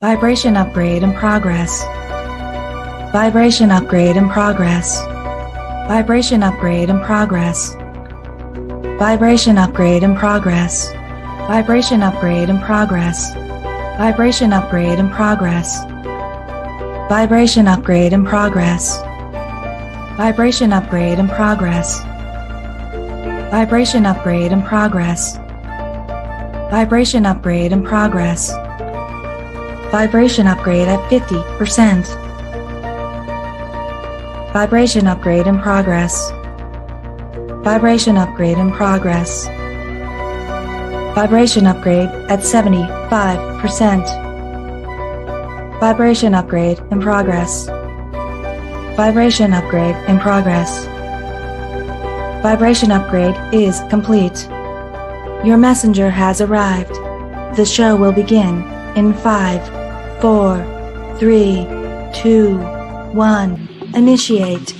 Vibration upgrade in progress. Vibration upgrade in progress. Vibration upgrade in progress. Vibration upgrade in progress. Vibration upgrade in progress. Vibration upgrade in progress. Vibration upgrade in progress. Vibration upgrade in progress. Vibration upgrade in progress. Vibration upgrade in progress. Vibration upgrade at 50%. Vibration upgrade in progress. Vibration upgrade in progress. Vibration upgrade at 75%. Vibration upgrade in progress. Vibration upgrade in progress. Vibration upgrade is complete. Your messenger has arrived. The show will begin in 5, 4, 3, 2, 1. Initiate.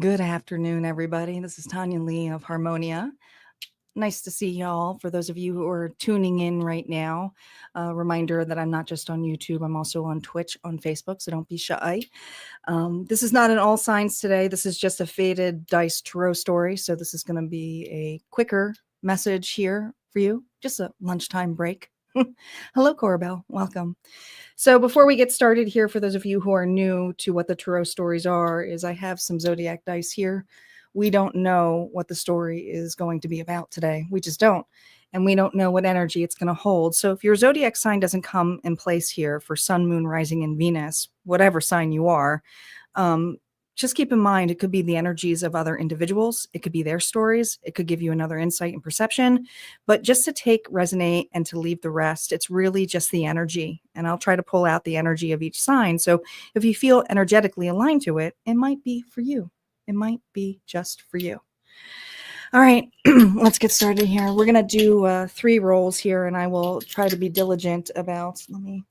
Good afternoon, everybody. This is Tanya Lee of Harmonia. Nice to see y'all. For those of you who are tuning in right now, a reminder that I'm not just on YouTube, I'm also on Twitch, on Facebook, so don't be shy. This is not an all signs today. This is just a faded dice tarot story. So this is going to be a quicker message here for you. Just a lunchtime break. Hello, Corabelle. Welcome. So before we get started here, for those of you who are new to what the tarot stories are, is I have some Zodiac dice here. We don't know what the story is going to be about today. We just don't. And we don't know what energy it's going to hold. So if your Zodiac sign doesn't come in place here for Sun, Moon, Rising, and Venus, whatever sign you are, just keep in mind, it could be the energies of other individuals. It could be their stories. It could give you another insight and perception. But just to take, resonate, and to leave the rest, it's really just the energy. And I'll try to pull out the energy of each sign. So if you feel energetically aligned to it, it might be for you. It might be just for you. All right, let's get started here. We're going to do 3 rolls here, and I will try to be diligent about, let me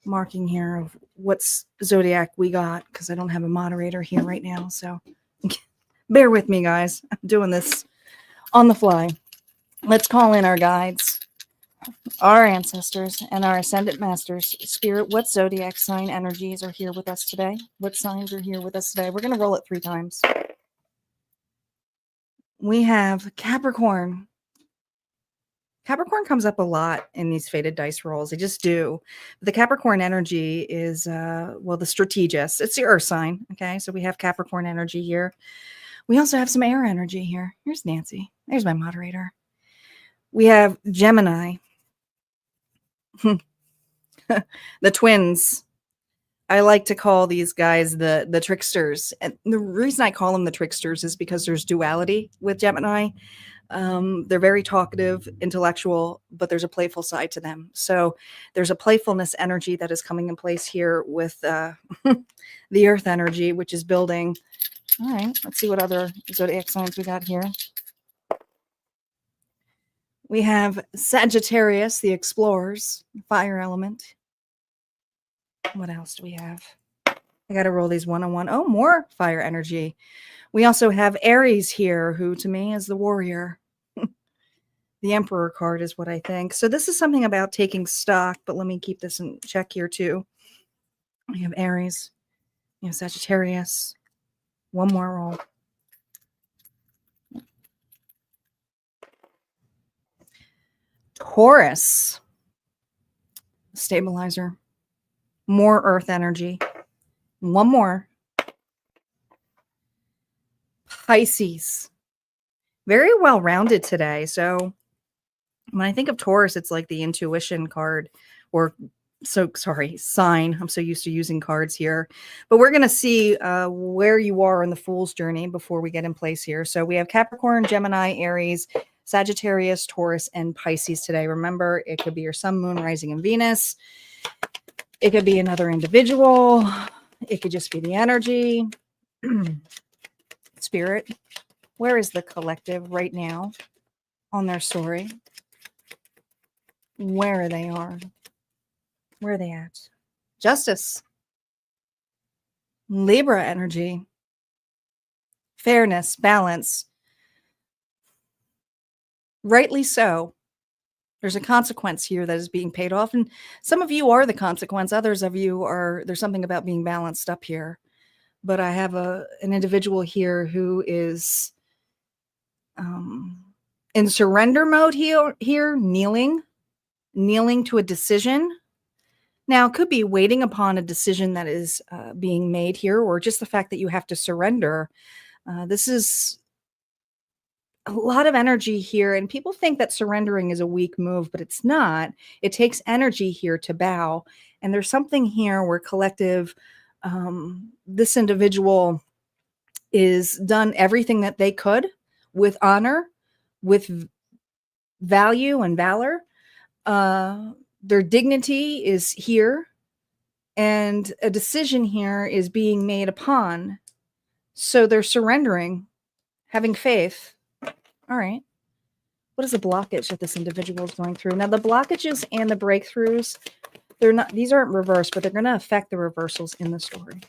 marking here of what's Zodiac we got, because I don't have a moderator here right now. So bear with me, guys. I'm doing this on the fly. Let's call in our guides, our ancestors, and our ascendant masters. Spirit, what Zodiac sign energies are here with us today? What signs are here with us today? We're going to roll it 3 times. We have Capricorn. Capricorn comes up a lot in these faded dice rolls. They just do. The Capricorn energy is, well, the strategist. It's the earth sign. Okay, so we have Capricorn energy here. We also have some air energy here. Here's Nancy. There's my moderator. We have Gemini. The twins. I like to call these guys the tricksters. And the reason I call them the tricksters is because there's duality with Gemini. They're very talkative, intellectual, but there's a playful side to them. So there's a playfulness energy that is coming in place here with the earth energy, which is building. All right, let's see what other Zodiac signs we got here. We have Sagittarius, the explorers, fire element. What else do we have? I got to roll these one-on-one. Oh, more fire energy. We also have Aries here, who to me is the warrior. The Emperor card is what I think. So this is something about taking stock, but let me keep this in check here too. We have Aries, you have Sagittarius. One more roll. Taurus, stabilizer. More earth energy. One more. Pisces. Very well rounded today. So when I think of Taurus, it's like the intuition card, or sign. I'm so used to using cards here. But we're going to see where you are in the Fool's journey before we get in place here. So we have Capricorn, Gemini, Aries, Sagittarius, Taurus, and Pisces today. Remember, it could be your Sun, Moon, Rising, and Venus. It could be another individual. It could just be the energy. Spirit, where is the collective right now on their story? Where are they? Where are they at? Justice. Libra energy. Fairness, balance. Rightly so. There's a consequence here that is being paid off. And some of you are the consequence. Others of you are, there's something about being balanced up here. But I have an individual here who is in surrender mode here, kneeling to a decision. Now, it could be waiting upon a decision that is being made here, or just the fact that you have to surrender. This is a lot of energy here, and people think that surrendering is a weak move, but it's not. It takes energy here to bow. And there's something here where collective, this individual is done everything that they could with honor, with value and valor. Their dignity is here, and a decision here is being made upon. So they're surrendering, having faith. All right. What is the blockage that this individual is going through? Now, the blockages and the breakthroughs, they're not, these aren't reversed, but they're going to affect the reversals in the story.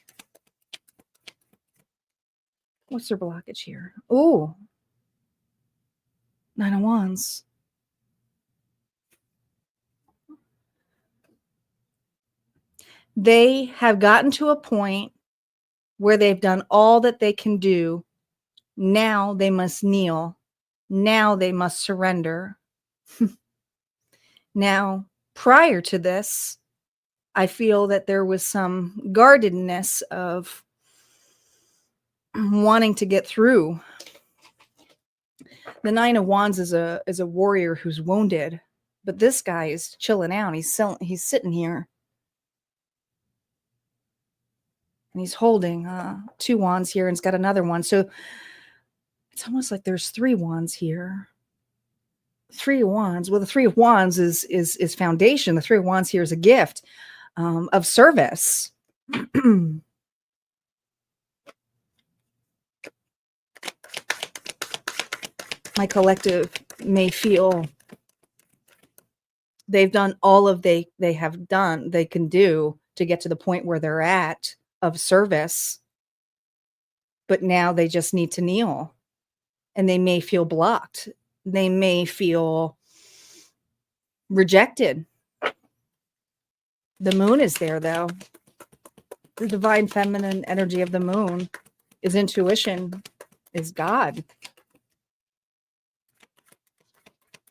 What's their blockage here? Oh, 9 of Wands. They have gotten to a point where they've done all that they can do. Now they must kneel. Now they must surrender. Now, prior to this, I feel that there was some guardedness of wanting to get through. The 9 of Wands is a warrior who's wounded, but this guy is chilling out. He's sitting here, and he's holding 2 wands here, and he's got another one. So it's almost like there's 3 wands here. 3 of Wands. Well, the 3 of Wands is foundation. The 3 of Wands here is a gift of service. My collective may feel they've done all of they can do to get to the point where they're at of service, but now they just need to kneel, and they may feel blocked. They may feel rejected. The moon is there, though. The divine feminine energy of the moon is intuition, is God.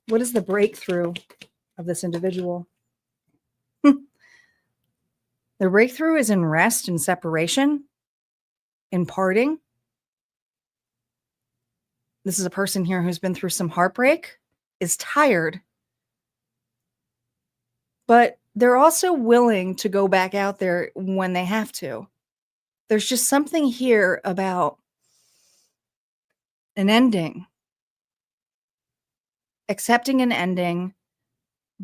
What is the breakthrough of this individual? The breakthrough is in rest and separation, in parting. This is a person here who's been through some heartbreak, is tired, but they're also willing to go back out there when they have to. There's just something here about an ending, accepting an ending,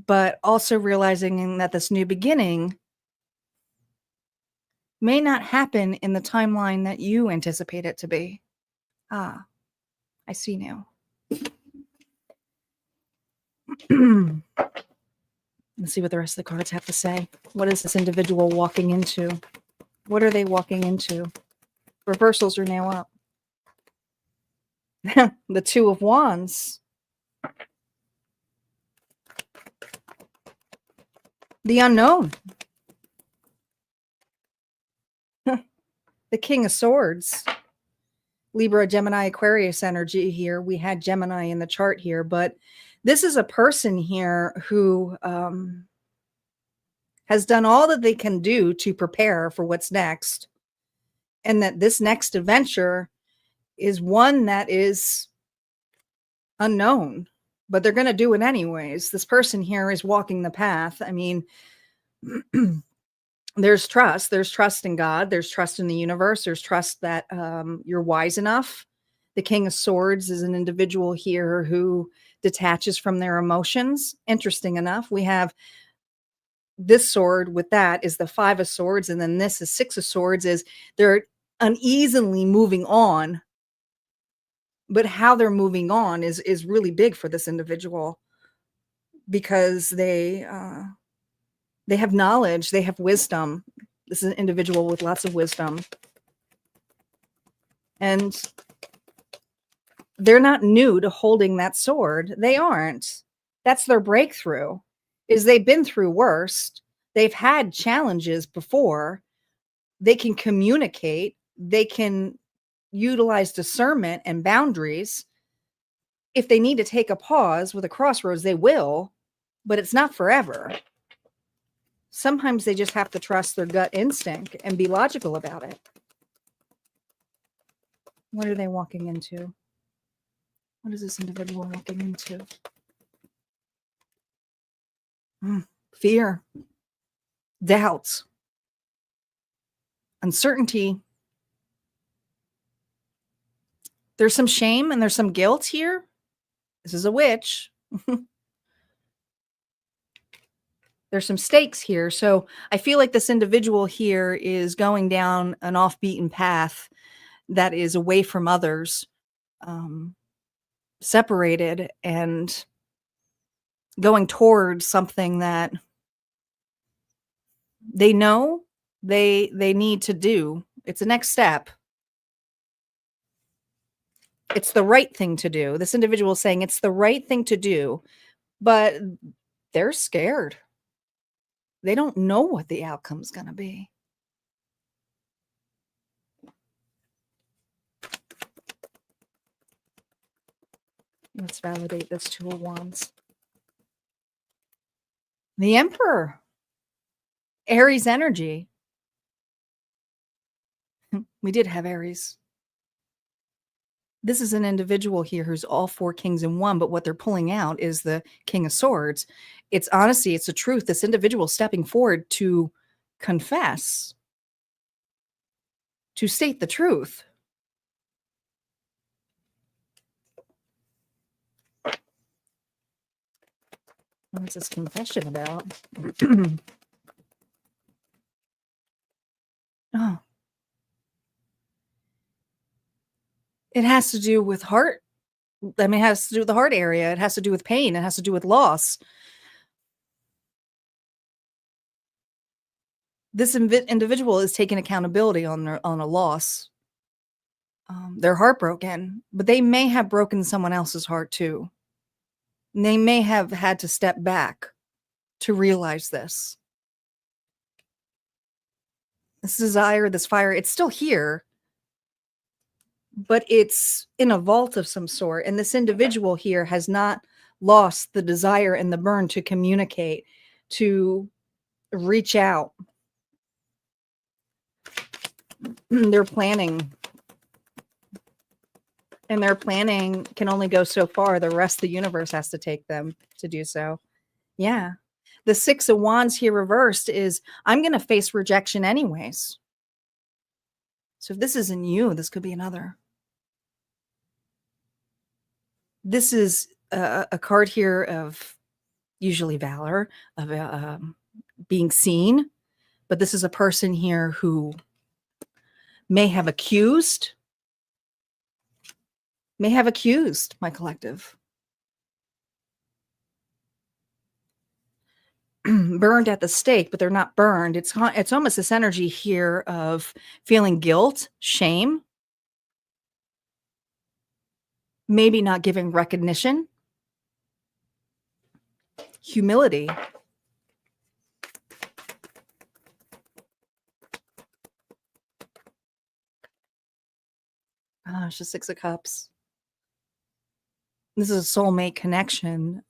but also realizing that this new beginning may not happen in the timeline that you anticipate it to be. Ah, I see now. Let's see what the rest of the cards have to say. What is this individual walking into? What are they walking into? Reversals are now up. The 2 of Wands. The unknown. The King of Swords. Libra, Gemini, Aquarius energy here. We had Gemini in the chart here, but this is a person here who has done all that they can do to prepare for what's next. And that this next adventure is one that is unknown, but they're going to do it anyways. This person here is walking the path. I mean, there's trust. There's trust in God. There's trust in the universe. There's trust that you're wise enough. The King of Swords is an individual here who detaches from their emotions. Interesting enough, we have this sword with that is the 5 of Swords, and then this is 6 of Swords. Is they're uneasily moving on, but how they're moving on is really big for this individual, because they have knowledge, they have wisdom. This is an individual with lots of wisdom. And they're not new to holding that sword. They aren't. That's their breakthrough, is they've been through worse. They've had challenges before. They can communicate. They can utilize discernment and boundaries. If they need to take a pause with a crossroads, they will, but it's not forever. Sometimes they just have to trust their gut instinct and be logical about it. What are they walking into? What is this individual walking into? Fear, doubts, uncertainty. There's some shame and there's some guilt here. This is a witch. There's some stakes here. So I feel like this individual here is going down an off-beaten path that is away from others, separated, and going towards something that they know they need to do. It's a next step. It's the right thing to do. This individual is saying it's the right thing to do, but they're scared. They don't know what the outcome's going to be. Let's validate this Two of Wands. The Emperor. Aries energy. We did have Aries. This is an individual here who's all four kings in one, but what they're pulling out is the King of Swords. It's honesty. It's the truth. This individual stepping forward to confess, to state the truth. What's this confession about? Oh. It has to do with heart. I mean, it has to do with the heart area. It has to do with pain. It has to do with loss. This individual is taking accountability on a loss. They're heartbroken, but they may have broken someone else's heart too. And they may have had to step back to realize this. This desire, this fire, it's still here, but it's in a vault of some sort. And this individual here has not lost the desire and the burn to communicate, to reach out. They're planning. And their planning can only go so far. The rest of the universe has to take them to do so. Yeah. The Six of Wands here reversed is, I'm going to face rejection anyways. So if this isn't you, this could be another. This is a card here of usually valor, of being seen. But this is a person here who may have accused my collective. Burned at the stake, but they're not burned. It's almost this energy here of feeling guilt, shame, maybe not giving recognition, humility. Gosh, the Six of Cups. This is a soulmate connection.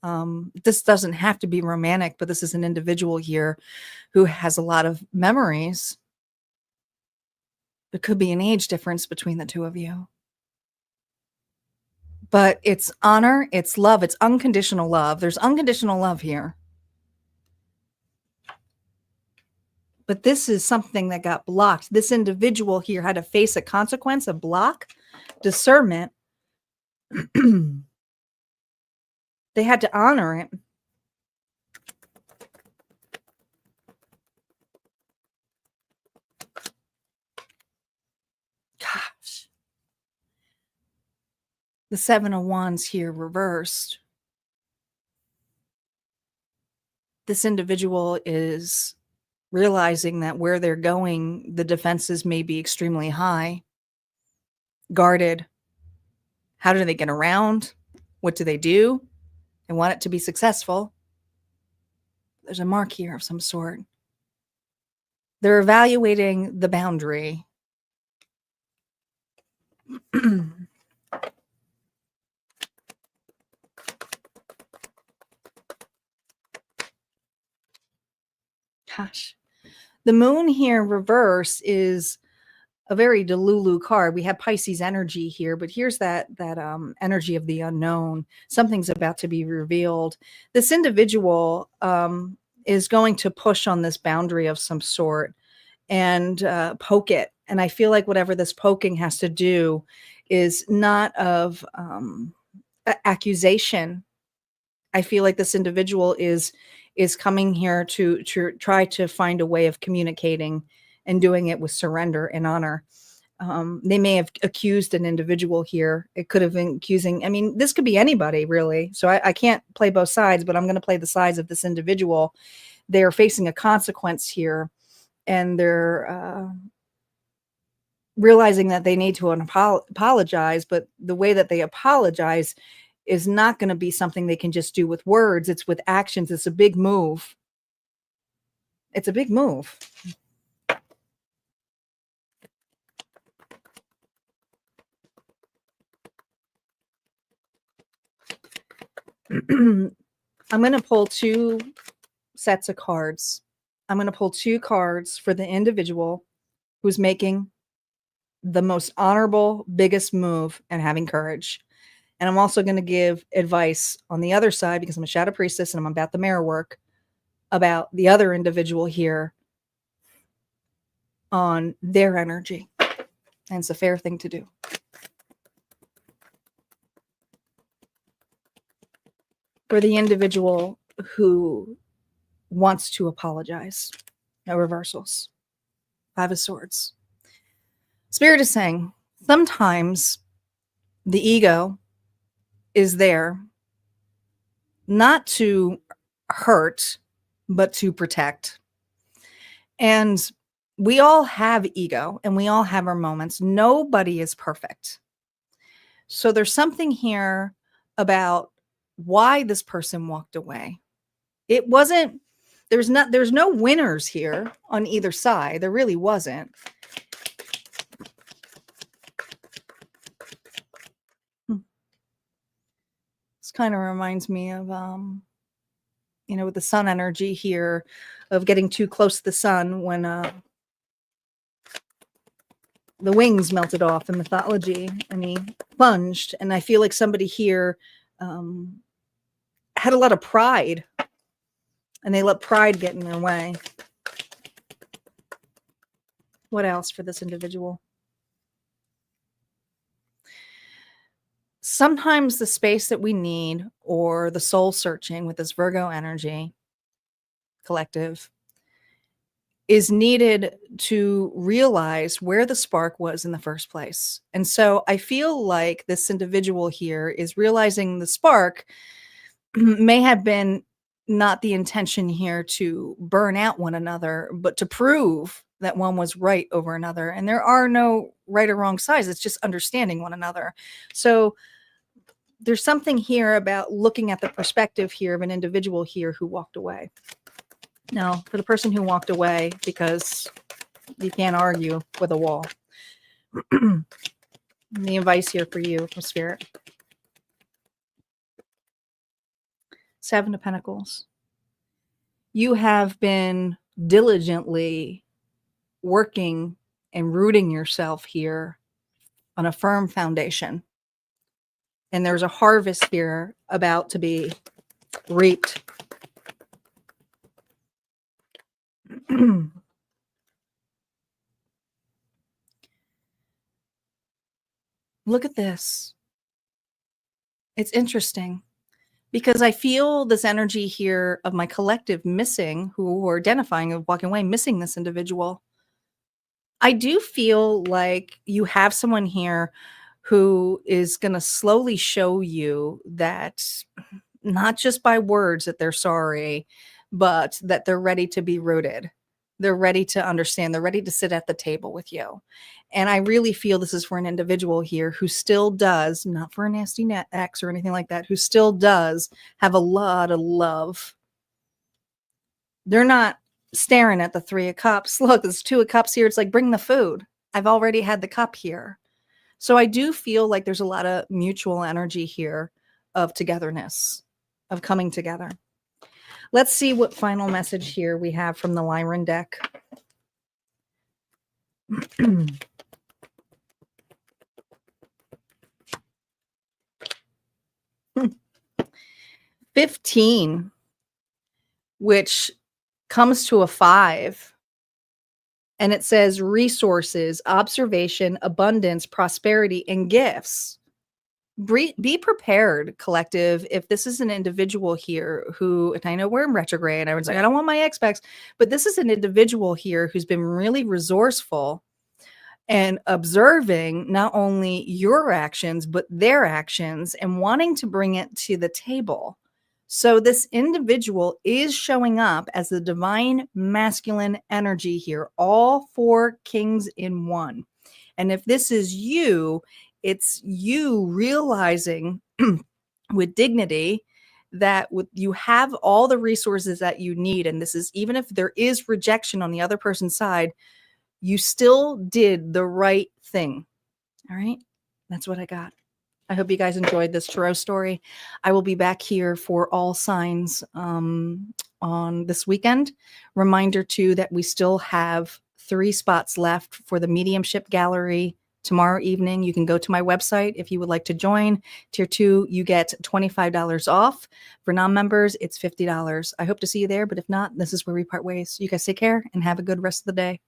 This doesn't have to be romantic, but this is an individual here who has a lot of memories. There could be an age difference between the two of you. But it's honor, it's love, it's unconditional love. There's unconditional love here. But this is something that got blocked. This individual here had to face a consequence, a block, discernment. They had to honor it. Gosh. The Seven of Wands here reversed. This individual is realizing that where they're going, the defenses may be extremely high. guarded. How do they get around? What do? They want it to be successful. There's a mark here of some sort. They're evaluating the boundary. Gosh. The moon here reverse is a very Delulu card. We have Pisces energy here, but here's that energy of the unknown. Something's about to be revealed. This individual is going to push on this boundary of some sort and poke it. And I feel like whatever this poking has to do is not of accusation. I feel like this individual is coming here to try to find a way of communicating and doing it with surrender and honor. They may have accused an individual here. It could have been accusing. I mean, this could be anybody, really. So I can't play both sides, but I'm going to play the sides of this individual. They're facing a consequence here, and they're realizing that they need to apologize, but the way that they apologize is not going to be something they can just do with words. It's with actions. It's a big move. It's a big move. I'm going to pull 2 sets of cards. I'm going to pull 2 cards for the individual who's making the most honorable, biggest move and having courage. And I'm also going to give advice on the other side, because I'm a shadow priestess and I'm about the mirror work, about the other individual here on their energy. And it's a fair thing to do. For the individual who wants to apologize. No reversals. 5 of Swords. Spirit is saying sometimes the ego is there not to hurt, but to protect. And we all have ego and we all have our moments. Nobody is perfect. So there's something here about why this person walked away. It wasn't, there's no winners here on either side. There really wasn't. This kind of reminds me of, with the sun energy here, of getting too close to the sun when the wings melted off in mythology and he plunged. And I feel like somebody here had a lot of pride, and they let pride get in their way. What else for this individual? Sometimes the space that we need, or the soul searching with this Virgo energy collective, is needed to realize where the spark was in the first place. And so I feel like this individual here is realizing the spark may have been not the intention here to burn out one another, but to prove that one was right over another. And there are no right or wrong sides. It's just understanding one another. So there's something here about looking at the perspective here of an individual here who walked away. Now, for the person who walked away, because you can't argue with a wall. The advice here for you from Spirit. 7 of Pentacles. You have been diligently working and rooting yourself here on a firm foundation. And there's a harvest here about to be reaped. Look at this. It's interesting because I feel this energy here of my collective missing, who are identifying of walking away, missing this individual. I do feel like you have someone here who is going to slowly show you that not just by words that they're sorry, but that they're ready to be rooted, They're ready to understand. They're ready to sit at the table with you. And I really feel this is for an individual here who still does, not for a nasty ex or anything like that, who still does have a lot of love. They're not staring at the 3 of Cups. Look, there's 2 of Cups here. It's like, bring the food. I've already had the cup here. So I do feel like there's a lot of mutual energy here of togetherness, of coming together. Let's see what final message here we have from the Lyran deck. 15, which comes to a 5. And it says resources, observation, abundance, prosperity, and gifts. Be prepared, collective. If this is an individual here who, and I know we're in retrograde, I was like, I don't want my ex backs, but this is an individual here who's been really resourceful and observing not only your actions, but their actions and wanting to bring it to the table. So this individual is showing up as the divine masculine energy here, all 4 kings in one. And if this is you, it's you realizing with dignity that you have all the resources that you need. And this is, even if there is rejection on the other person's side, you still did the right thing. All right. That's what I got. I hope you guys enjoyed this tarot story. I will be back here for all signs on this weekend. Reminder too that we still have 3 spots left for the Mediumship Gallery tomorrow evening. You can go to my website if you would like to join. Tier 2, you get $25 off. For non-members, it's $50. I hope to see you there, but if not, this is where we part ways. You guys take care and have a good rest of the day.